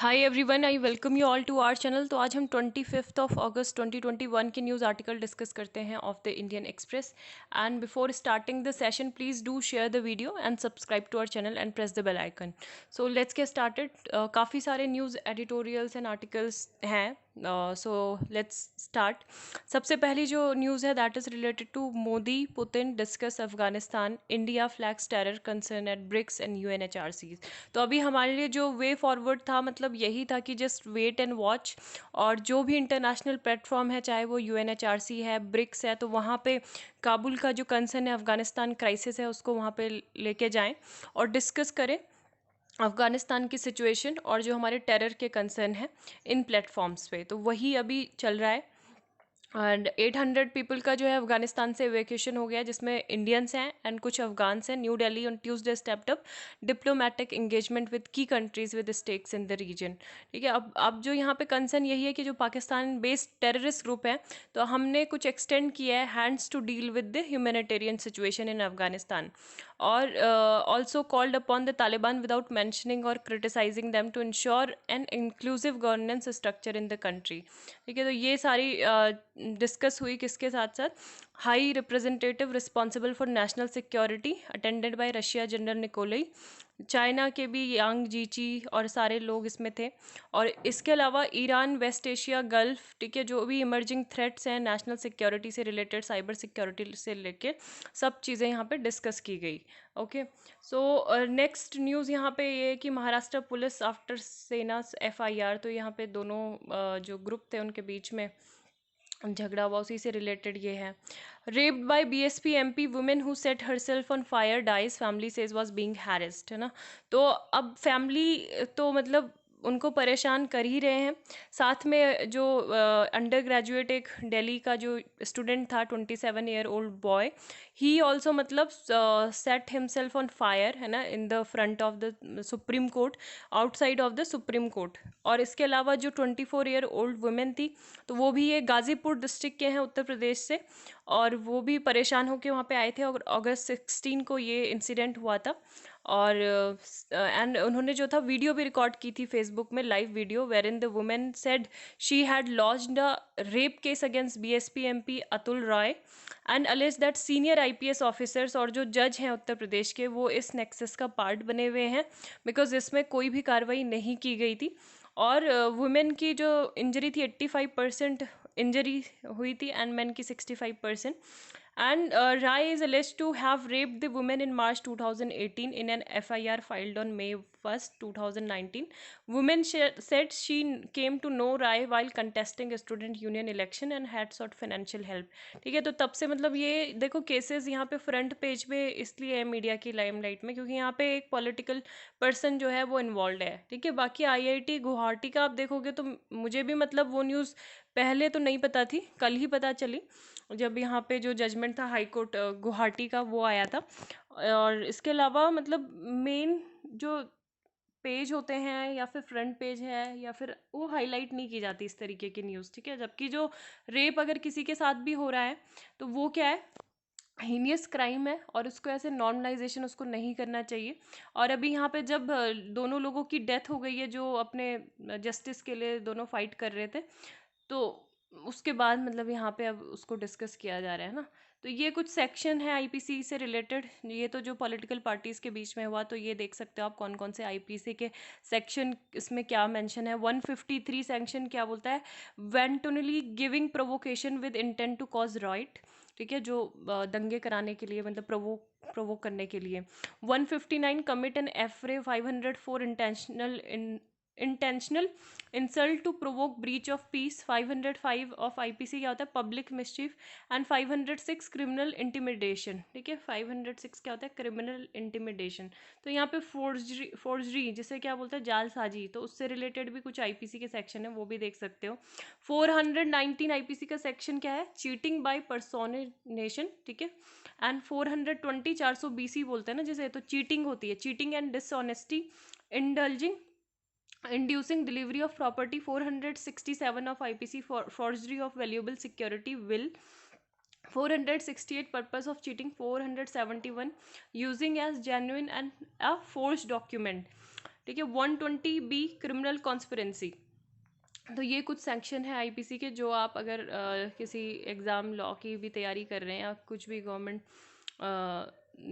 Hi everyone, I welcome you all to our channel. तो आज हम 25 अगस्त 2021 के न्यूज़ आर्टिकल डिस्कस करते हैं of the Indian Express. And before starting the session please do share the video and subscribe to our channel and press the bell icon. So let's get started. काफ़ी सारे news editorials and articles हैं, so let's start. सबसे पहली जो news है that is related to Modi Putin discuss Afghanistan, India flags terror concern at BRICS and UNHRC। तो अभी हमारे लिए जो वे फॉरवर्ड था मतलब यही था कि जस्ट वेट एंड वॉच, और जो भी इंटरनेशनल प्लेटफॉर्म है, चाहे वो UNHRC है, ब्रिक्स है, तो वहाँ पे काबुल का जो कंसर्न है, अफगानिस्तान क्राइसिस है, उसको वहाँ पे लेके जाएं और डिस्कस करें अफ़गानिस्तान की सिचुएशन और जो हमारे टेरर के कंसर्न हैं इन प्लेटफॉर्म्स पे। तो वही अभी चल रहा है। एंड 800 पीपल का जो है अफगानिस्तान से एवेक्यूशन हो गया, जिसमें इंडियंस हैं एंड कुछ अफगान्स हैं। New Delhi on Tuesday stepped up diplomatic engagement with key countries with stakes in the region. ठीक है, अब जो यहाँ पे कंसर्न यही है कि जो पाकिस्तान बेस्ड टेररिस्ट ग्रुप है, तो हमने कुछ एक्सटेंड किया है hands to deal with the humanitarian situation in Afghanistan, और also called upon the Taliban without mentioning or criticising them to ensure an inclusive governance structure in the country. ठीक है, तो ये सारी डिस्कस हुई किसके साथ साथ? High representative responsible for national security attended by Russia general Nikolai, China के भी यांग जीची और सारे लोग इसमें थे। और इसके अलावा ईरान, वेस्ट एशिया, गल्फ, ठीक है, जो भी इमर्जिंग थ्रेट्स हैं नेशनल सिक्योरिटी से रिलेटेड, साइबर सिक्योरिटी से लेके सब चीज़ें यहाँ पे डिस्कस की गई। ओके, सो नेक्स्ट न्यूज़ यहाँ पे ये है कि महाराष्ट्र पुलिस आफ्टर सेना FIR, तो यहाँ पे दोनों जो ग्रुप थे उनके बीच में झगड़ा हुआ, उसी से रिलेटेड ये है। Raped by BSP MP women who set herself on fire dies, family says was being harassed, है ना। तो अब फैमिली तो मतलब उनको परेशान कर ही रहे हैं, साथ में जो अंडर ग्रेजुएट एक दिल्ली का जो स्टूडेंट था, 27-year-old बॉय, ही ऑल्सो मतलब सेट हिमसेल्फ ऑन फायर, है ना, in the front of the supreme court, outside of the supreme court. और इसके अलावा जो 24-year-old वुमेन थी, तो वो भी ये गाज़ीपुर डिस्ट्रिक्ट के हैं, उत्तर प्रदेश से, और वो भी परेशान होकर वहाँ पे आए थे। और अगस्त 16 को ये इंसिडेंट हुआ था। और एंड उन्होंने जो था वीडियो भी रिकॉर्ड की थी फेसबुक में, live video, where in the women said she had launched a rape case against BSP MP Atul Roy and alleged that senior IPS officers और जो जज हैं उत्तर प्रदेश के, वो इस नेक्सस का पार्ट बने हुए हैं, बिकॉज इसमें कोई भी कार्रवाई नहीं की गई थी। और वुमेन की जो इंजरी थी 85% इंजरी हुई थी एंड मेन की 65%। And Rai is alleged to have raped the woman in March 2018 in an FIR filed on May 1st, 2019. Woman said she came to know Rai while contesting a student union election and had sought financial help. ठीक है, तो तब से मतलब ये देखो cases यहाँ पे फ्रंट पेज पे इसलिए है मीडिया की लाइमलाइट में, क्योंकि यहाँ पे एक पॉलिटिकल पर्सन जो है वो इन्वॉल्व है। ठीक है, बाकी IIT गुवाहाटी का आप देखोगे तो मुझे भी मतलब वो न्यूज़ पहले तो नहीं पता थी, कल ही पता चली जब यहाँ पे जो जजमेंट था हाई कोर्ट गुवाहाटी का वो आया था। और इसके अलावा मतलब मेन जो पेज होते हैं या फिर फ्रंट पेज है या फिर वो हाईलाइट नहीं की जाती इस तरीके की न्यूज़। ठीक है, जबकि जो रेप अगर किसी के साथ भी हो रहा है तो वो क्या है, हीनियस क्राइम है, और उसको ऐसे नॉर्मलाइजेशन उसको नहीं करना चाहिए। और अभी यहाँ पे जब दोनों लोगों की डेथ हो गई है, जो अपने जस्टिस के लिए दोनों फाइट कर रहे थे, तो उसके बाद मतलब यहाँ पे अब उसको डिस्कस किया जा रहा है ना। तो ये कुछ सेक्शन है IPC से रिलेटेड, ये तो जो पॉलिटिकल पार्टीज़ के बीच में हुआ, तो ये देख सकते हो आप कौन कौन से IPC के सेक्शन इसमें क्या मेंशन है। 153 सेक्शन क्या बोलता है? Wantonly giving provocation with intent to cause riot. ठीक है, जो दंगे कराने के लिए मतलब प्रोवोक करने के लिए। 159 commit an affray 504 intentional insult to provoke breach of peace. 505 of IPC क्या होता है? Public mischief. And 506 criminal intimidation. ठीक है, 506 क्या होता है? Criminal intimidation. तो यहाँ पे फोर्जरी जिसे क्या बोलते हैं? जालसाजी, तो उससे रिलेटेड भी कुछ IPC के सेक्शन है, वो भी देख सकते हो। 419 IPC का सेक्शन क्या है? Cheating by personation. ठीक है, एंड 420 400 BC बोलते हैं ना जिसे, तो चीटिंग होती है, cheating and dishonesty, indulging inducing delivery of property। 467 of IPC for forgery of valuable security will। 468 purpose of cheating। 471 using as genuine and a forged document। ठीक है। 120B क्रिमिनल कॉन्स्पिरेंसी, तो ये कुछ सेक्शन है IPC के, जो आप अगर किसी एग्ज़ाम लॉ की भी तैयारी कर रहे हैं या कुछ भी गवर्नमेंट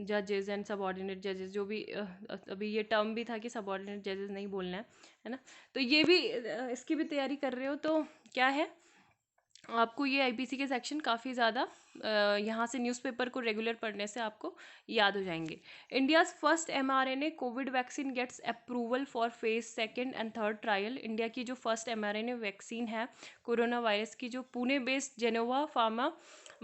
जजेस एंड सबऑर्डिनेट जजेस, जो भी अभी ये टर्म भी था कि सबऑर्डिनेट जजेस नहीं बोलना है ना, तो ये भी इसकी भी तैयारी कर रहे हो तो क्या है, आपको ये आईपीसी के सेक्शन काफ़ी ज़्यादा यहाँ से न्यूज़पेपर को रेगुलर पढ़ने से आपको याद हो जाएंगे। India's first mRNA covid vaccine gets approval for phase second and third trial. India की जो फर्स्ट एमआरएनए वैक्सीन है कोरोना वायरस की, जो Pune based Gennova pharma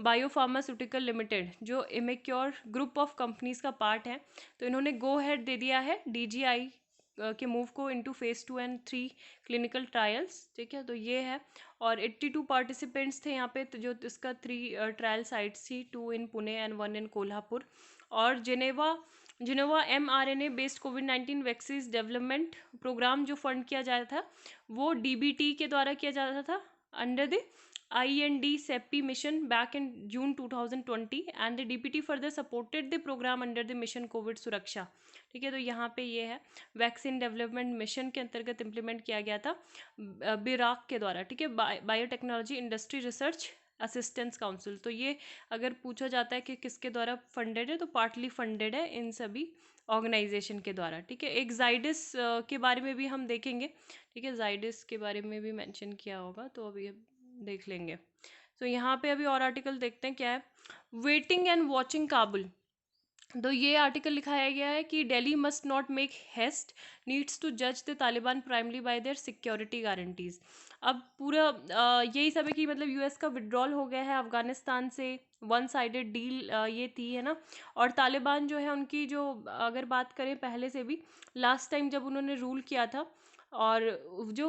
biopharmaceutical limited, जो इमेक्योर ग्रुप ऑफ कंपनीज का पार्ट है, तो इन्होंने गो हेड दे दिया है डीजीआई के मूव को into phase 2 and 3 clinical trials. ठीक है, तो ये है। और 82 पार्टिसिपेंट्स थे यहाँ पे, तो जो इसका 3 ट्रायल साइट्स थी, 2 इन पुणे एंड 1 इन कोल्हापुर। और जिनेवा mRNA बेस्ड कोविड-19 वैक्सीन डेवलपमेंट प्रोग्राम जो फंड किया जाता था वो डीबीटी के द्वारा किया जाता था under the IND CEPI mission back in June 2020 and the DPT further supported the program under the mission Covid सुरक्षा। ठीक है, तो यहाँ पे ये है वैक्सीन डेवलपमेंट मिशन के अंतर्गत इम्प्लीमेंट किया गया था बिराक के द्वारा। ठीक है, biotechnology industry research assistance council. तो ये अगर पूछा जाता है कि किसके द्वारा फंडेड है, तो पार्टली फंडेड है इन सभी ऑर्गेनाइजेशन के द्वारा। ठीक है, एक जाइडस के बारे में भी हम देखेंगे। ठीक है, जाइडस के बारे में भी मेंशन किया होगा, तो अभी देख लेंगे। तो यहाँ पे अभी और आर्टिकल देखते हैं क्या है। वेटिंग एंड वॉचिंग काबुल, तो ये आर्टिकल लिखाया गया है कि Delhi must not make haste, needs to जज the Taliban primarily by their security guarantees. अब पूरा यही सब है कि मतलब यूएस का विड्रॉल हो गया है अफगानिस्तान से, वन साइडेड डील ये थी, है ना। और तालिबान जो है उनकी जो अगर बात करें पहले से भी, लास्ट टाइम जब उन्होंने रूल किया था, और जो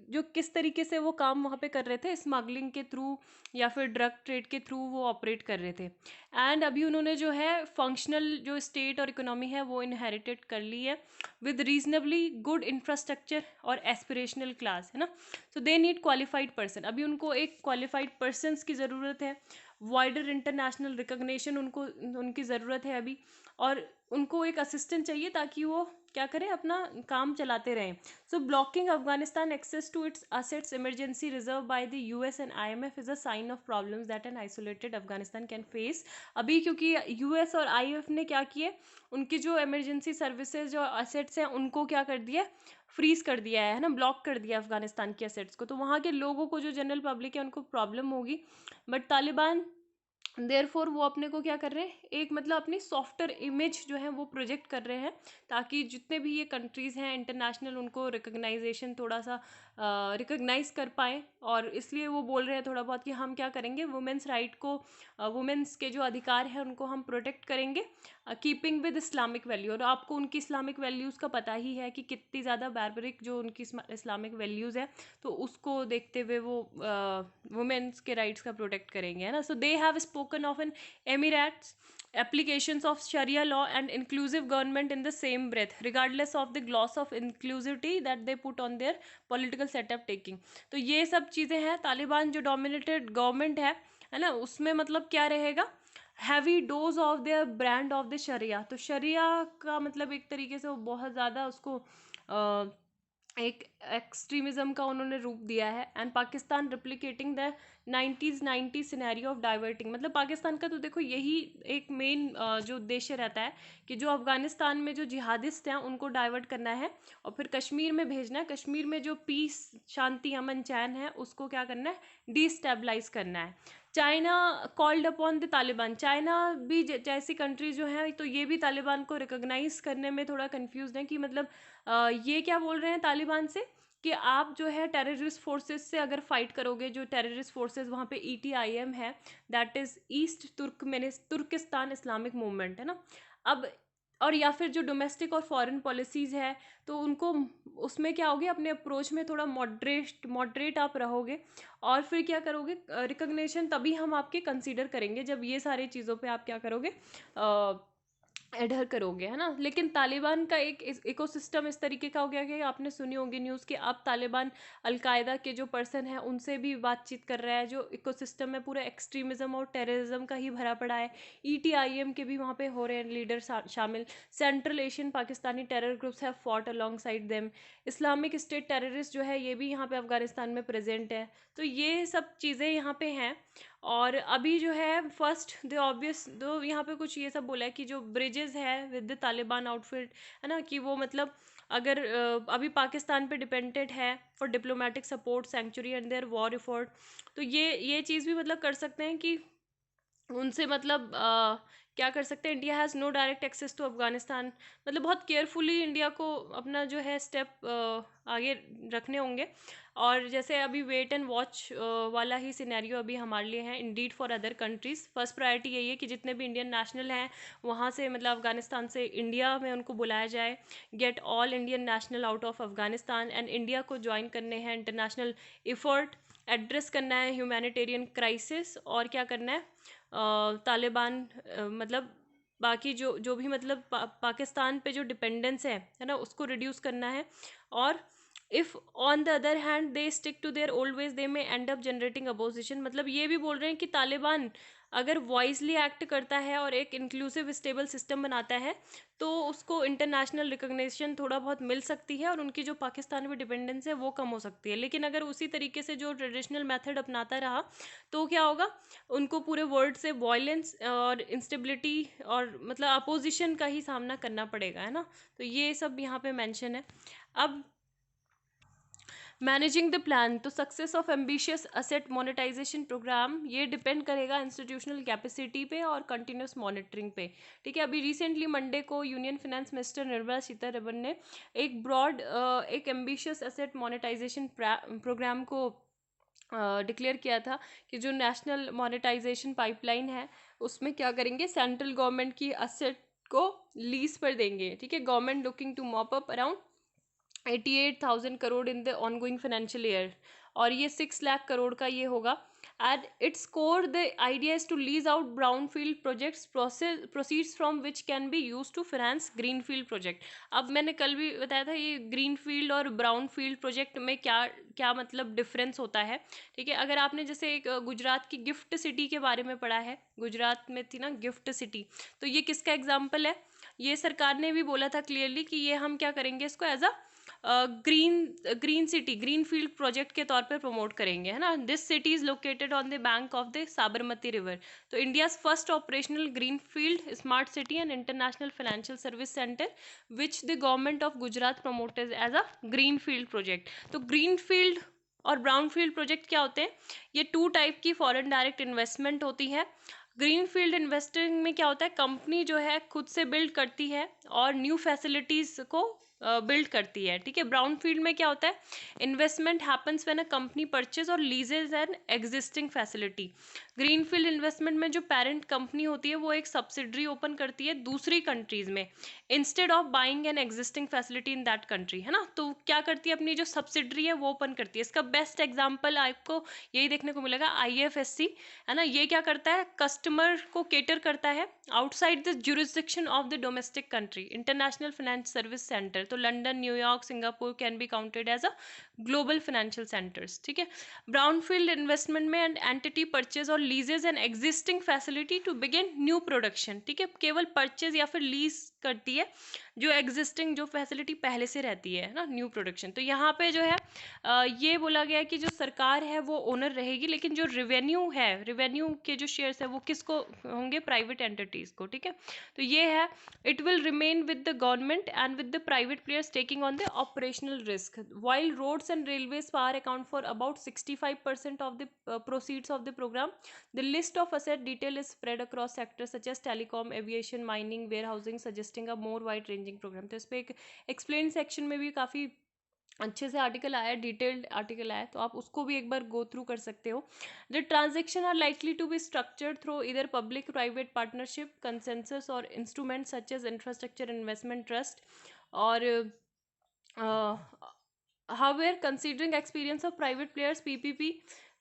जो किस तरीके से वो काम वहाँ पे कर रहे थे, स्मगलिंग के थ्रू या फिर ड्रग ट्रेड के थ्रू वो ऑपरेट कर रहे थे। एंड अभी उन्होंने जो है फंक्शनल जो स्टेट और इकोनॉमी है वो इनहेरिटेड कर ली है विद रीजनेबली गुड इंफ्रास्ट्रक्चर और एस्पिरेशनल क्लास, है ना। So they need qualified person, अभी उनको एक क्वालिफाइड पर्सनस की ज़रूरत है, वाइडर इंटरनेशनल रिकग्निशन उनको उनकी ज़रूरत है अभी, और उनको एक असिस्टेंट चाहिए ताकि वो क्या करें, अपना काम चलाते रहें। So blocking Afghanistan access to its assets emergency reserve by the US and IMF is a sign of problems that an isolated Afghanistan can face. अभी क्योंकि यूएस और आईएमएफ ने क्या किए, उनकी जो इमरजेंसी सर्विसेज जो असेट्स हैं उनको क्या कर दिया, फ्रीज कर दिया है ना, ब्लॉक कर दिया अफगानिस्तान के असेट्स को। तो वहाँ के लोगों को, जो जनरल पब्लिक है, उनको प्रॉब्लम होगी। बट तालिबान देयरफॉर वो अपने को क्या कर रहे हैं, एक मतलब अपनी सॉफ्टवेयर इमेज जो है वो प्रोजेक्ट कर रहे हैं, ताकि जितने भी ये कंट्रीज़ हैं इंटरनेशनल, उनको रिकग्नाइजेशन थोड़ा सा रिकग्नाइज कर पाएँ। और इसलिए वो बोल रहे हैं थोड़ा बहुत कि हम क्या करेंगे, वुमेंस राइट को, वुमेंस के जो अधिकार हैं उनको हम प्रोटेक्ट करेंगे, कीपिंग विद इस्लामिक वैल्यू। और आपको उनकी इस्लामिक वैल्यूज़ का पता ही है कि कितनी ज़्यादा बैरबरिक जो उनकी इस्लामिक वैल्यूज़ है, तो उसको देखते हुए वो वुमेन्स के राइट्स का प्रोटेक्ट करेंगे, है ना। So they have spoken of an emirates applications of Sharia law and inclusive government in the same breath, regardless of the gloss of inclusivity that they put on their political setup taking। तो ये सब चीज़ें हैं। तालिबान जो dominated government है ना, उसमें मतलब क्या रहेगा, heavy dose of their brand of the sharia. तो शरिया का मतलब एक तरीके से वो बहुत ज़्यादा उसको एक एक्सट्रीमिज्म का उन्होंने रूप दिया है। And Pakistan replicating the 90s scenario of diverting, मतलब पाकिस्तान का तो देखो यही एक मेन जो उद्देश्य रहता है कि जो अफगानिस्तान में जो जिहादिस्ट हैं उनको डाइवर्ट करना है और फिर कश्मीर में भेजना है। कश्मीर में जो पीस, शांति, अमन, चैन है उसको क्या करना है, डिस्टेबलाइज करना है। China called upon the Taliban, China भी जैसी कंट्री जो है, तो ये भी तालिबान को रिकॉग्नाइज करने में थोड़ा कंफ्यूज है कि मतलब ये क्या बोल रहे हैं तालिबान से कि आप जो है टेररिस्ट फोर्सेस से अगर फाइट करोगे, जो टेररिस्ट फोर्सेस वहाँ पे ETIM है, that is East Turkistan Islamic movement, है ना। अब और या फिर जो डोमेस्टिक और फॉरेन पॉलिसीज़ है, तो उनको उसमें क्या होगी, अपने अप्रोच में थोड़ा मॉडरेट आप रहोगे, और फिर क्या करोगे, रिकग्निशन तभी हम आपके कंसीडर करेंगे जब ये सारी चीज़ों पे आप क्या करोगे, एडहर करोगे, है ना। लेकिन तालिबान का एक इकोसिस्टम इस तरीके का हो गया कि आपने सुनी होगी न्यूज़ कि अब तालिबान अलकायदा के जो पर्सन है उनसे भी बातचीत कर रहा है। जो इकोसिस्टम है पूरा एक्सट्रीमिज्म और टेररिज्म का ही भरा पड़ा है। ईटीआईएम के भी वहाँ पे हो रहे हैं लीडर शामिल। Central Asian Pakistani terror groups have fought along side them. Islamic state terrorist जो है ये भी यहाँ पे अफगानिस्तान में प्रेजेंट है। तो ये सब चीज़ें यहाँ पे हैं। और अभी जो है फर्स्ट द ऑब्वियस दो यहाँ पे कुछ ये सब बोला है कि जो ब्रिजेस है विद द तालिबान आउटफिट, है ना, कि वो मतलब अगर अभी पाकिस्तान पे डिपेंडेंट है for diplomatic support century and their war effort. तो ये चीज़ भी मतलब कर सकते हैं कि उनसे मतलब क्या कर सकते हैं। India has no direct access to Afghanistan. मतलब बहुत केयरफुली इंडिया को अपना जो है स्टेप आगे रखने होंगे। और जैसे अभी वेट एंड वॉच वाला ही सिनेरियो अभी हमारे लिए है Indeed for other countries. First priority यही है कि जितने भी इंडियन नेशनल हैं वहाँ से मतलब अफगानिस्तान से इंडिया में उनको बुलाया जाए। Get all Indian national out of Afghanistan and India को ज्वाइन करने हैं इंटरनेशनल एफर्ट। एड्रेस करना है ह्यूमैनिटेरियन क्राइसिस। और क्या करना है तालिबान मतलब बाकी जो जो भी मतलब पाकिस्तान पे जो डिपेंडेंस है ना, उसको रिड्यूस करना है। और if on the other hand they stick to their old ways they may and up generating opposition. मतलब ये भी बोल रहे हैं कि तालिबान अगर वॉइसली एक्ट करता है और एक इंक्लूसिव स्टेबल सिस्टम बनाता है तो उसको इंटरनेशनल रिकग्निशन थोड़ा बहुत मिल सकती है और उनकी जो पाकिस्तान पे डिपेंडेंस है वो कम हो सकती है। लेकिन अगर उसी तरीके से जो ट्रेडिशनल मेथड अपनाता रहा तो क्या होगा, उनको पूरे वर्ल्ड से वायलेंस और इंस्टेबिलिटी और मतलब अपोजिशन का ही सामना करना पड़ेगा, है ना। तो ये सब यहाँ पे मेंशन है। अब मैनेजिंग द प्लान, तो success of ambitious asset monetization programme ये डिपेंड करेगा इंस्टीट्यूशनल कैपेसिटी पे और कंटिन्यूस मॉनिटरिंग पे। ठीक है, अभी रिसेंटली मंडे को union finance minister Nirmala Sitharaman ने एक ब्रॉड एक एम्बिशियस असेट मोनेटाइजेशन प्रोग्राम को डिक्लेयर किया था कि जो नेशनल मोनेटाइजेशन पाइपलाइन है उसमें क्या करेंगे, सेंट्रल गवर्नमेंट की असेट को लीज पर देंगे। ठीक है, government looking to mop up around 88,000 crore in the ongoing financial year. और ये 6 लाख करोड़ का ये होगा। At its core the idea is to lease out brown field projects proceeds from which can be use to finance green field project. अब मैंने कल भी बताया था ये ग्रीन फील्ड और ब्राउन फील्ड प्रोजेक्ट में क्या क्या मतलब डिफरेंस होता है। ठीक है, अगर आपने जैसे एक गुजरात की गिफ्ट सिटी के बारे में पढ़ा है, गुजरात में थी ना गिफ्ट सिटी, तो ये किसका एग्जाम्पल है। ये सरकार ने भी बोला था क्लियरली कि ये हम क्या करेंगे, इसको as a green green city green field project के तौर पे प्रमोट करेंगे, है ना। This city is located on the bank of the Sabarmati river. तो India's first operational green field smart city and international financial service centre which the government of Gujarat promoted as a green field project. तो green field और brown field project क्या होते हैं, ये 2 type की foreign direct investment होती है। Green field investing में क्या होता है, कंपनी जो है खुद से बिल्ड करती है और न्यू फैसिलिटीज को बिल्ड करती है। ठीक है, ब्राउन फील्ड में क्या होता है, investment happens when a company purchase or leases an existing facility. Green field investment में जो पेरेंट कंपनी होती है वो एक सब्सिडरी ओपन करती है दूसरी कंट्रीज में instead of buying an existing facility in that country, है ना। तो क्या करती है, अपनी जो सब्सिडरी है वो ओपन करती है। इसका बेस्ट एग्जाम्पल आपको यही देखने को मिलेगा, IFSC, है ना। ये क्या करता है, कस्टमर को केटर करता है outside the jurisdiction of the domestic country. International finance service centre, तो London, New York, Singapore can be counted as a global financial centres. ठीक है, ब्राउन फील्ड इन्वेस्टमेंट में and entity purchase or leases an existing facility to begin new production. ठीक है, केवल purchase या फिर lease करती है जो एग्जिस्टिंग जो फैसिलिटी पहले से रहती है ना, न्यू प्रोडक्शन। तो यहाँ पे जो है ये बोला गया है कि जो सरकार है वो ओनर रहेगी, लेकिन जो रेवेन्यू है, रेवेन्यू के जो शेयर्स है वो किसको होंगे, प्राइवेट एंटिटीज को। ठीक है, तो ये है, it will remain with the government and with the private players taking on the operational risk. While roads and railways par account for about 65% of the proceeds of the program, the list of asset detail is spread across sectors such as telecom, aviation, mining, warehousing, suggesting a more wide ranging program। तो इस पे एक explain section में भी काफ़ी अच्छे से article आया, डिटेल्ड आर्टिकल आया, तो आप उसको भी एक बार गो थ्रू कर सकते हो। The transaction are likely to be structured through इधर पब्लिक प्राइवेट पार्टनरशिप, कंसेंसस और instrument such as infrastructure investment trust. और however, considering experience of private players, PPP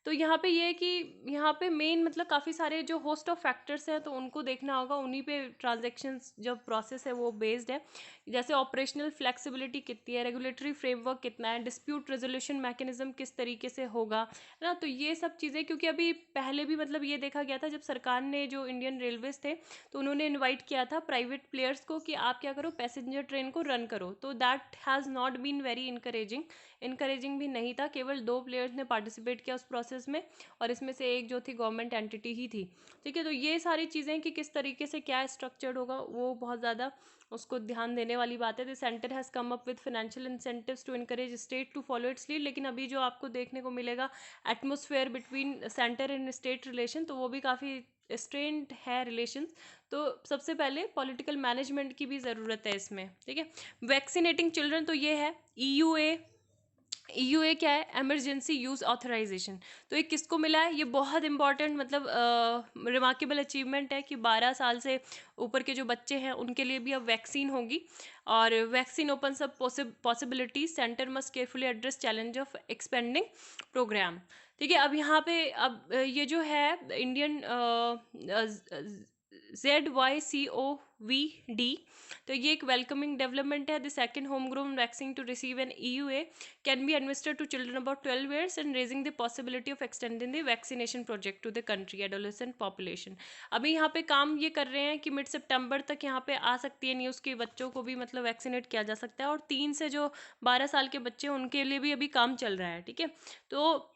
तो यहाँ पे ये है कि यहाँ पे मेन मतलब काफ़ी सारे जो होस्ट ऑफ फैक्टर्स हैं तो उनको देखना होगा, उन्हीं पे ट्रांजैक्शंस जो प्रोसेस है वो बेस्ड है। जैसे ऑपरेशनल फ्लेक्सिबिलिटी कितनी है, रेगुलेटरी फ्रेमवर्क कितना है, डिस्प्यूट रेजोल्यूशन मैकेनिज्म किस तरीके से होगा, है ना। तो ये सब चीज़ें, क्योंकि अभी पहले भी मतलब ये देखा गया था जब सरकार ने, जो इंडियन रेलवेज थे, तो उन्होंने इन्वाइट किया था प्राइवेट प्लेयर्स को कि आप क्या करो, पैसेंजर ट्रेन को रन करो, तो that has not been very encouraging भी नहीं था। केवल 2 प्लेयर्स ने पार्टिसिपेट किया उस प्रोसेस में, और इसमें से एक जो थी गवर्नमेंट एंटिटी ही थी, ठीक है। तो ये सारी चीज़ें कि किस तरीके से क्या स्ट्रक्चर्ड होगा, वो बहुत ज़्यादा उसको ध्यान देने वाली बात है। The centre has come up with financial incentives to encourage state to follow its lead. लेकिन अभी जो आपको देखने को मिलेगा atmosphere between centre and state relation, तो वो भी काफ़ी स्ट्रेंड है रिलेशंस। तो सबसे पहले पॉलिटिकल मैनेजमेंट की भी ज़रूरत है इसमें, ठीक है। वैक्सीनेटिंग चिल्ड्रन, तो ये है ईयूए क्या है, इमरजेंसी यूज़ ऑथराइजेशन। तो ये किसको मिला है, ये बहुत इंपॉर्टेंट मतलब रिमार्केबल अचीवमेंट है कि 12 साल से ऊपर के जो बच्चे हैं उनके लिए भी अब वैक्सीन होगी। और वैक्सीन ओपन सब possibilities, centre must carefully address challenge of expending programme, ठीक है। अब यहाँ पे अब ये जो है इंडियन ZYCOVD, तो ये एक वेलकमिंग डेवलपमेंट है। The second home grown vaccine to receive an EUA can be administered to children about 12 years and raising the possibility of extending the vaccination project to the country adolescent population. अभी यहाँ पे काम ये कर रहे हैं कि मिड सितंबर तक यहाँ पे आ सकती है न्यूज़ के बच्चों को भी मतलब वैक्सीनेट किया जा सकता है, और 3 से जो 12 साल के बच्चे हैं उनके लिए भी अभी काम चल रहा है, ठीक है। तो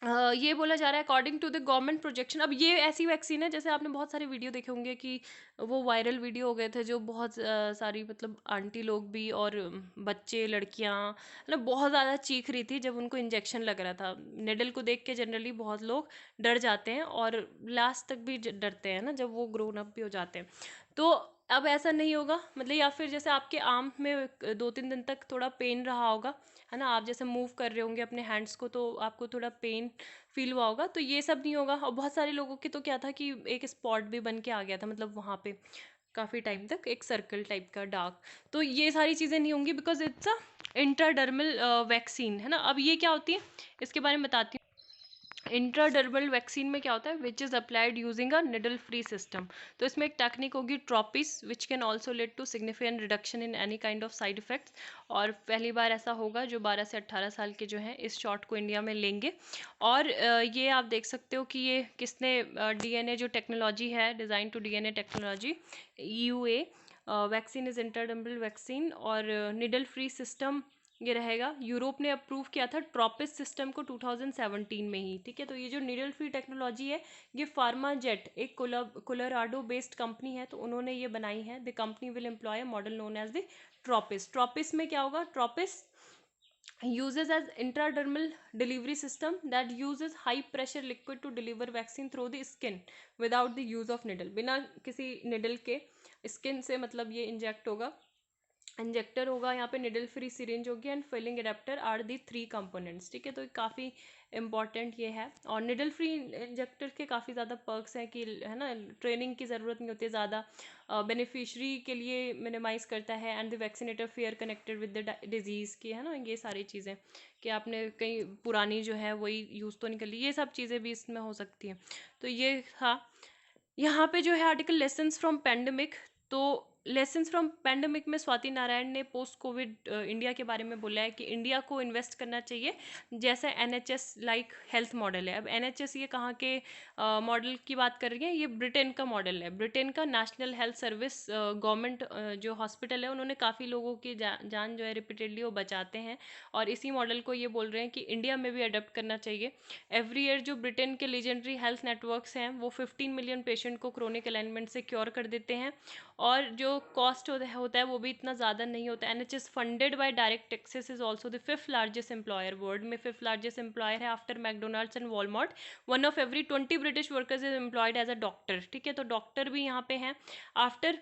ये बोला जा रहा है according to the government projection. अब ये ऐसी वैक्सीन है, जैसे आपने बहुत सारे वीडियो देखे होंगे कि वो वायरल वीडियो हो गए थे, जो बहुत सारी मतलब आंटी लोग भी और बच्चे लड़कियां मतलब बहुत ज़्यादा चीख रही थी जब उनको इंजेक्शन लग रहा था। निडल को देख के जनरली बहुत लोग डर जाते हैं, और लास्ट तक भी डरते हैं ना जब वो ग्रोन अप भी हो जाते हैं। तो अब ऐसा नहीं होगा, मतलब या फिर जैसे आपके आर्म में 2-3 दिन तक थोड़ा पेन रहा होगा, है ना, आप जैसे मूव कर रहे होंगे अपने हैंड्स को तो आपको थोड़ा पेन फील हुआ होगा, तो ये सब नहीं होगा। और बहुत सारे लोगों के तो क्या था कि एक स्पॉट भी बन के आ गया था, मतलब वहाँ पे काफ़ी टाइम तक एक सर्कल टाइप का डार्क। तो ये सारी चीज़ें नहीं होंगी because it's a intradermal vaccine, है ना। अब ये क्या होती है इसके बारे में बताती हूँ। इंट्राडर्मल वैक्सीन में क्या होता है, which is applied using a needle free system. तो इसमें एक टेक्निक होगी Tropis, which can also lead to significant reduction in any kind of side effects. और पहली बार ऐसा होगा जो 12 से 18 साल के जो हैं इस शॉट को इंडिया में लेंगे। और ये आप देख सकते हो कि ये किसने डीएनए जो टेक्नोलॉजी है, design to DNA technology, EUA vaccine is intradermal vaccine, और निडल फ्री सिस्टम ये रहेगा। यूरोप ने अप्रूव किया था ट्रॉपिस सिस्टम को 2017 में ही, ठीक है। तो ये जो नीडल फ्री टेक्नोलॉजी है, ये फार्माजेट एक कोलोराडो बेस्ड कंपनी है, तो उन्होंने ये बनाई है। The company will employ a model known as the Tropis. Tropis में क्या होगा, ट्रॉपिस uses as intradermal delivery system that uses high pressure liquid to deliver vaccine through the skin without the use of needle। बिना किसी needle के skin से मतलब ये inject होगा, इंजेक्टर होगा यहाँ पे, निडल फ्री सिरिंज होगी, and filling adapter are the 3 components, ठीक है। तो काफ़ी इंपॉर्टेंट ये है। और निडल फ्री इंजेक्टर के काफ़ी ज़्यादा पर्क्स हैं कि, है ना, ट्रेनिंग की ज़रूरत नहीं होती ज़्यादा, बेनिफिशरी के लिए मिनिमाइज़ करता है, and the vaccinator fair connected with the disease की, है ना, ये सारी चीज़ें कि आपने कहीं पुरानी जो है वही यूज़ तो नहीं कर ली, ये सब चीज़ें भी इसमें हो सकती हैं। तो ये था यहाँ पे जो है आर्टिकल लेसन्स फ्रॉम पैंडमिक। तो लेसन्स फ्रॉम पैंडमिक में स्वाति नारायण ने पोस्ट कोविड इंडिया के बारे में बोला है कि इंडिया को इन्वेस्ट करना चाहिए, जैसे NHS लाइक हेल्थ मॉडल है। अब NHS ये कहाँ के मॉडल की बात कर रही है, ये ब्रिटेन का मॉडल है। ब्रिटेन का नेशनल हेल्थ सर्विस गवर्नमेंट जो हॉस्पिटल है, उन्होंने काफ़ी लोगों की जान जो है रिपीटेडली वो बचाते हैं, और इसी मॉडल को ये बोल रहे हैं कि इंडिया में भी अडॉप्ट करना चाहिए। एवरी ईयर जो ब्रिटेन के लीजेंडरी हेल्थ नेटवर्क्स हैं वो 15 मिलियन पेशेंट को क्रोनिक अलाइनमेंट से क्योर कर देते हैं, और जो कॉस्ट होता है वो भी इतना ज़्यादा नहीं होता। NHS funded by direct taxes is also the 5th largest employer, world में 5th लार्जेस्ट एम्प्लॉयर है after McDonald's and Walmart. 1 of every 20 British workers is employed as a doctor, ठीक है। तो डॉक्टर भी यहाँ पे हैं। आफ्टर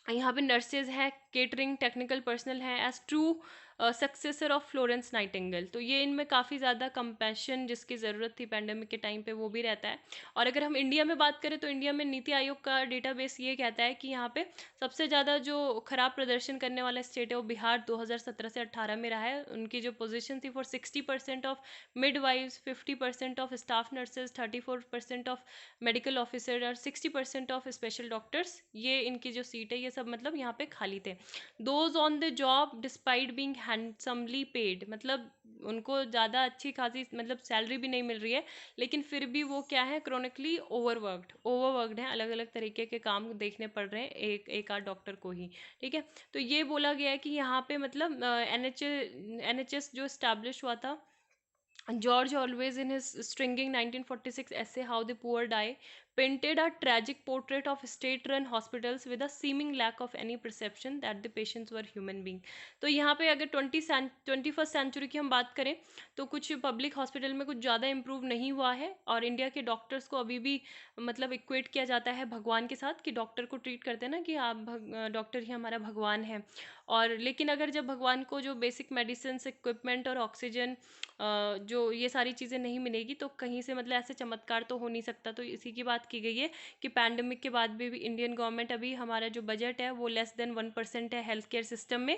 यहाँ पे नर्सेज है, केटरिंग टेक्निकल पर्सनल है। As true successor of Florence Nightingale. तो ये इनमें काफ़ी ज़्यादा कंपैशन जिसकी ज़रूरत थी पैंडेमिक के टाइम पे वो भी रहता है। और अगर हम इंडिया में बात करें तो इंडिया में नीति आयोग का डेटाबेस ये कहता है कि यहाँ पे सबसे ज़्यादा जो खराब प्रदर्शन करने वाला स्टेट है वो बिहार 2017 से 18 में रहा है। उनकी जो पोजीशन थी for 60% of midwives, 50% of staff nurses, 34% of medical officer और 60% ऑफ स्पेशल डॉक्टर्स, ये इनकी जो सीट है ये सब मतलब यहाँ पे खाली थे। Those on the job despite being handsomely paid, मतलब उनको ज़्यादा अच्छी खासी मतलब सैलरी भी नहीं मिल रही है, लेकिन फिर भी वो क्या है, क्रोनिकली ओवरवर्कड हैं, अलग अलग तरीके के काम देखने पड़ रहे हैं एक आध डॉक्टर को ही। ठीक है, तो ये बोला गया है कि यहाँ पे मतलब NHS जो इस्टेब्लिश हुआ था, George always in his stringing 1946 essay How the Poor Die painted a tragic portrait of state-run hospitals with a seeming lack of any perception that the patients were human being। तो यहाँ पे अगर 21st century की हम बात करें तो कुछ पब्लिक हॉस्पिटल में कुछ ज़्यादा इम्प्रूव नहीं हुआ है, और इंडिया के डॉक्टर्स को अभी भी मतलब इक्वेट किया जाता है भगवान के साथ, कि डॉक्टर को ट्रीट करते हैं ना कि आप डॉक्टर ही हमारा भगवान है। और लेकिन अगर जब भगवान को जो बेसिक मेडिसिन, इक्विपमेंट और ऑक्सीजन जो ये सारी चीज़ें नहीं मिलेगी तो कहीं से मतलब ऐसे चमत्कार तो हो नहीं सकता। तो इसी की बात की गई है कि पैंडमिक के बाद भी इंडियन गवर्नमेंट अभी हमारा जो बजट है वो लेस देन 1% है हेल्थ केयर सिस्टम में,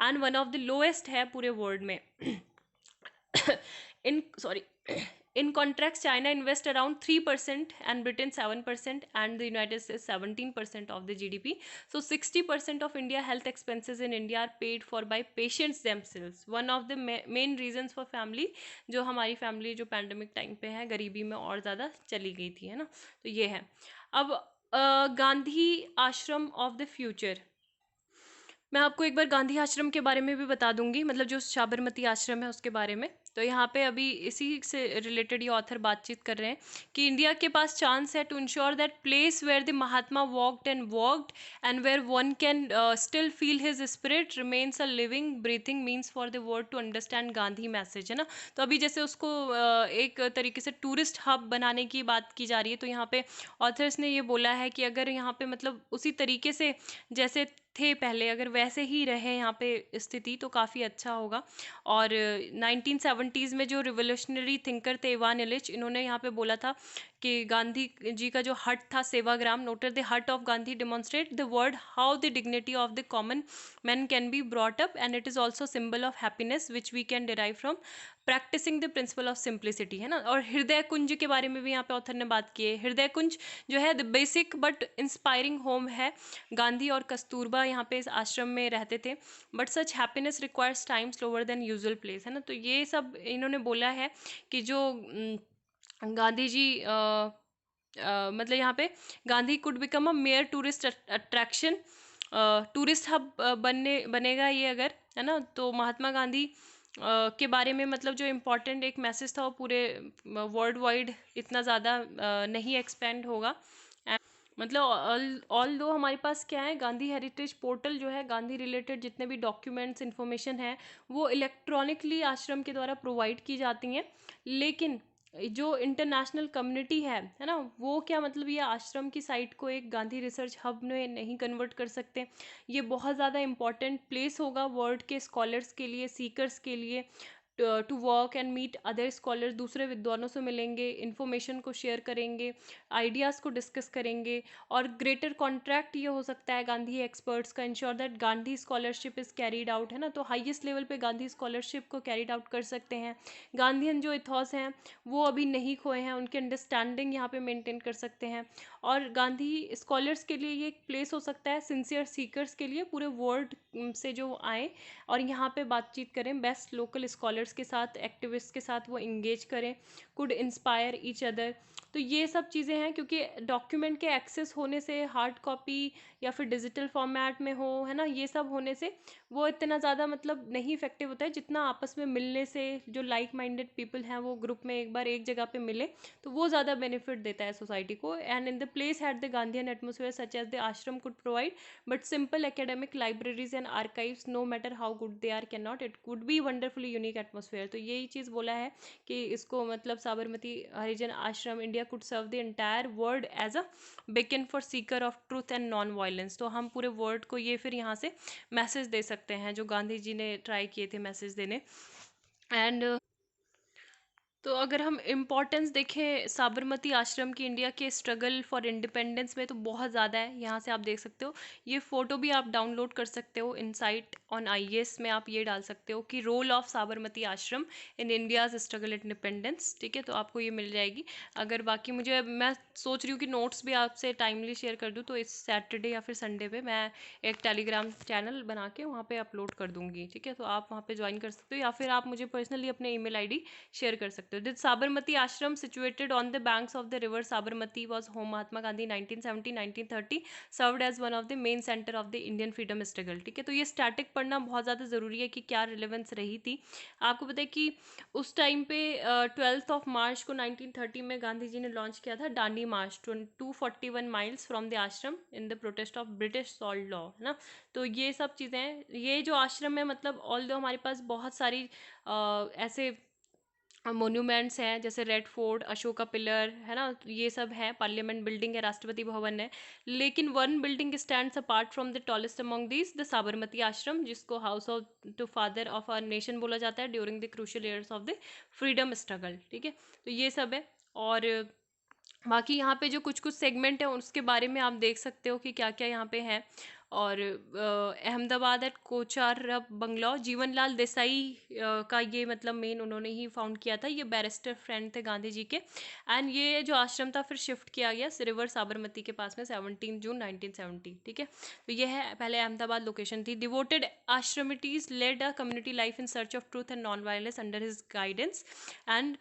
and one of the lowest है पूरे वर्ल्ड में। in sorry in contrast, China invests around 3% and Britain 7% and the United States 17% of the GDP. So 60% of India health expenses in India are paid for by patients themselves. One of the main reasons for family, जो हमारी family जो pandemic time पे है गरीबी में और ज़्यादा चली गई थी, है ना। तो ये है। अब गांधी आश्रम ऑफ द फ्यूचर, मैं आपको एक बार गांधी आश्रम के बारे में भी बता दूंगी, मतलब जो साबरमती आश्रम है उसके बारे में। तो यहाँ पे अभी इसी से रिलेटेड ये ऑथर बातचीत कर रहे हैं कि इंडिया के पास चांस है to ensure that place where the Mahatma walked and where one can still feel his spirit remains a living breathing means for the world to understand Gandhi message, है ना। तो अभी जैसे उसको एक तरीके से टूरिस्ट हब बनाने की बात की जा रही है, तो यहाँ पे ऑथर्स ने ये बोला है कि अगर यहाँ पे मतलब उसी तरीके से जैसे थे पहले, अगर वैसे ही रहे यहाँ पे स्थिति तो काफ़ी अच्छा होगा। और 1970s में जो रिवोल्यूशनरी थिंकर थे इवान इलिच, इन्होंने यहाँ पे बोला था कि गांधी जी का जो हट था Sevagram, noted the hut of Gandhi demonstrate the word how the dignity of the common man can be brought up and it is also symbol of happiness which we can derive from practising the principle of simplicity, है ना। और हृदय कुंज के बारे में भी यहाँ पे ऑथर ने बात की है। हृदय कुंज जो है the basic but inspiring home है। गांधी और कस्तूरबा यहाँ पे इस आश्रम में रहते थे, but such happiness requires time slower than usual place, है ना। तो ये सब इन्होंने बोला है कि जो गांधी जी मतलब यहाँ पे Gandhi could become a mayor tourist attraction, tourist hub बनेगा ये अगर, है ना। तो महात्मा गांधी के बारे में मतलब जो इम्पोर्टेंट एक मैसेज था वो पूरे वर्ल्ड वाइड इतना ज़्यादा नहीं एक्सपेंड होगा। मतलब ऑल दो हमारे पास क्या है, गांधी हेरिटेज पोर्टल जो है, गांधी रिलेटेड जितने भी डॉक्यूमेंट्स इन्फॉर्मेशन है वो इलेक्ट्रॉनिकली आश्रम के द्वारा प्रोवाइड की जाती हैं, लेकिन जो इंटरनेशनल कम्युनिटी है ना, वो क्या मतलब ये आश्रम की साइट को एक गांधी रिसर्च हब में नहीं कन्वर्ट कर सकते। ये बहुत ज़्यादा इंपॉर्टेंट प्लेस होगा वर्ल्ड के स्कॉलर्स के लिए, सीकर्स के लिए, to work and meet other scholars, दूसरे विद्वानों से मिलेंगे, इन्फॉर्मेशन को शेयर करेंगे, आइडियाज़ को डिस्कस करेंगे। और ग्रेटर कॉन्ट्रैक्ट ये हो सकता है गांधी एक्सपर्ट्स का, ensure that Gandhi scholarship is carried out, है ना। तो हाईएस्ट लेवल पे गांधी स्कॉलरशिप को कैरीड आउट कर सकते हैं। गांधीयन जो इथॉस हैं वो अभी नहीं खोए हैं, उनकी अंडरस्टैंडिंग यहाँ पे मेंटेन कर सकते हैं। और गांधी स्कॉलर्स के लिए ये एक प्लेस हो सकता है, सिंसियर सीकर्स के लिए पूरे वर्ल्ड से जो आए और यहाँ पे बातचीत करें, बेस्ट लोकल स्कॉलर्स के साथ, एक्टिविस्ट के साथ वो इंगेज करें, कुड इंस्पायर ईच अदर। तो ये सब चीज़ें हैं, क्योंकि डॉक्यूमेंट के एक्सेस होने से, हार्ड कॉपी या फिर डिजिटल फॉर्मेट में हो, है ना, ये सब होने से वो इतना ज़्यादा मतलब नहीं इफेक्टिव होता है जितना आपस में मिलने से, जो लाइक माइंडेड पीपल हैं वो ग्रुप में एक बार एक जगह पे मिले तो वो ज़्यादा बेनिफिट देता है सोसाइटी को। And in the place had the Gandhian atmosphere such as the ashram could provide, but simple academic libraries and archives, no matter how good they are, cannot. It could be wonderfully unique atmosphere. तो यही चीज़ बोला है कि इसको मतलब साबरमती हरिजन आश्रम India could serve the entire world as a beacon for seeker of truth and non violence. तो हम पूरे वर्ल्ड को ये फिर यहाँ से मैसेज दे सकते हैं जो गांधी जी ने ट्राई किए थे मैसेज देने. एंड तो अगर हम इम्पोर्टेंस देखें साबरमती आश्रम की इंडिया के स्ट्रगल फॉर इंडिपेंडेंस में, तो बहुत ज़्यादा है. यहाँ से आप देख सकते हो, ये फ़ोटो भी आप डाउनलोड कर सकते हो. इनसाइट ऑन आईएएस में आप ये डाल सकते हो कि रोल ऑफ साबरमती आश्रम इन इंडियाज़ स्ट्रगल इंडिपेंडेंस. ठीक है, तो आपको ये मिल जाएगी. अगर बाकी मैं सोच रही हूँ कि नोट्स भी आपसे टाइमली शेयर कर दूँ, तो इस सैटरडे या फिर संडे पे मैं एक टेलीग्राम चैनल बना के वहाँ पे अपलोड कर दूँगी. ठीक है, तो आप वहाँ पे ज्वाइन कर सकते हो, या फिर आप मुझे पर्सनली अपने ईमेल आईडी शेयर कर सकते हो. The Sabarmati Ashram, situated on the banks of the river Sabarmati, was home Mahatma Gandhi 1970-1930, served as one of the main center of the Indian freedom struggle. ठीक है, तो ये static पढ़ना बहुत ज़्यादा ज़रूरी है कि क्या रिलेवेंस रही थी. आपको पता है कि उस टाइम पे 12 मार्च को 1930 में गांधी जी ने लॉन्च किया था डांडी मार्च 241 माइल्स फ्रॉम द आश्रम in the protest of British salt law, है ना. तो ये सब चीज़ें हैं. ये जो आश्रम है, मतलब ऑल दो हमारे पास बहुत सारी ऐसे मोन्यूमेंट्स हैं, जैसे रेड फोर्ट, अशोका पिलर, है ना, ये सब है. पार्लियामेंट बिल्डिंग है, राष्ट्रपति भवन है. लेकिन one building stands apart from the tallest among these, the Sabarmati Ashram, जिसको house of the father of our nation बोला जाता है during the crucial years of the freedom struggle. ठीक है, तो ये सब है. और बाकी यहाँ पे जो कुछ कुछ सेगमेंट है उसके बारे में आप देख सकते हो कि क्या क्या यहाँ पे है. और अहमदाबाद एट कोचारब बंगलौ, जीवनलाल देसाई का ये मतलब मेन उन्होंने ही फाउंड किया था. ये बैरिस्टर फ्रेंड थे गांधी जी के. एंड ये जो आश्रम था फिर शिफ्ट किया गया रिवर साबरमती के पास में 17 जून 1970. ठीक है, तो ये है, पहले अहमदाबाद लोकेशन थी. Devoted ashramites led a community life in search of truth and non violence under his guidance. And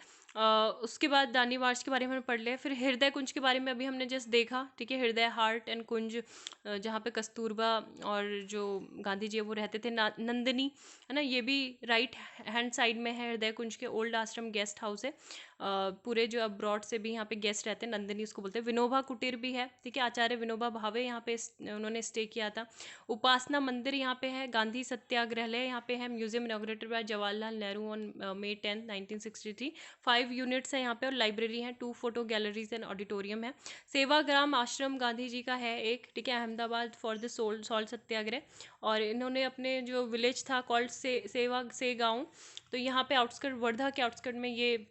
उसके बाद दांडी मार्च के बारे में पढ़ लिया. फिर हृदय कुंज के बारे में अभी हमने जस्ट देखा. ठीक है, हृदय हार्ट एंड कुंज, जहाँ पे कस्तूरबा और जो गांधी जी वो रहते थे, नंदिनी, है ना, ये भी राइट हैंड साइड में है हृदय कुंज के. ओल्ड आश्रम गेस्ट हाउस है. पूरे जो अब्रॉड से भी यहाँ पे गेस्ट रहते हैं, नंदिनी उसको बोलते हैं. विनोबा कुटीर भी है. ठीक है, आचार्य विनोबा भावे यहाँ पे उन्होंने स्टे किया था. उपासना मंदिर यहाँ पे है. गांधी सत्याग्रहालय यहाँ पे है. Museum inaugurated bye Jawaharlal Nehru on May 10, 1963. 5 units है यहाँ पे, और लाइब्रेरी है. 2 फोटो गैलरीज एंड ऑडिटोरियम है. सेवाग्राम आश्रम गांधी जी का है एक. ठीक है, अहमदाबाद फॉर द सॉल्ट सत्याग्रह. और इन्होंने अपने जो विलेज था कॉल्ड से गाँव, तो यहाँ पे आउटस्कर्ट, वर्धा के आउटस्कर्ट में ये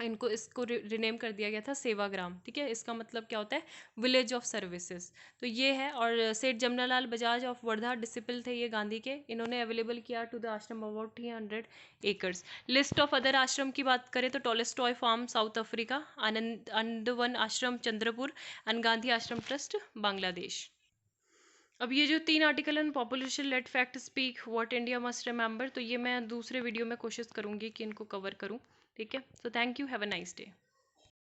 इसको रिनेम कर दिया गया था सेवाग्राम. ठीक है, इसका मतलब क्या होता है, विलेज ऑफ सर्विसेज. तो ये है. और सेठ जमनालाल बजाज ऑफ वर्धा डिसिपल थे ये गांधी के. इन्होंने अवेलेबल किया टू द आश्रम about 300 acres. List of other आश्रम की बात करें तो टॉलेस्टॉय फार्म साउथ अफ्रीका, आनंदवन आश्रम चंद्रपुर, एंड गांधी आश्रम ट्रस्ट बांग्लादेश. अब ये जो 3 article and population let fact speak what India must remember, तो ये मैं दूसरे वीडियो में कोशिश करूँगी कि इनको कवर करूँ. ठीक है, so thank you, have a nice day.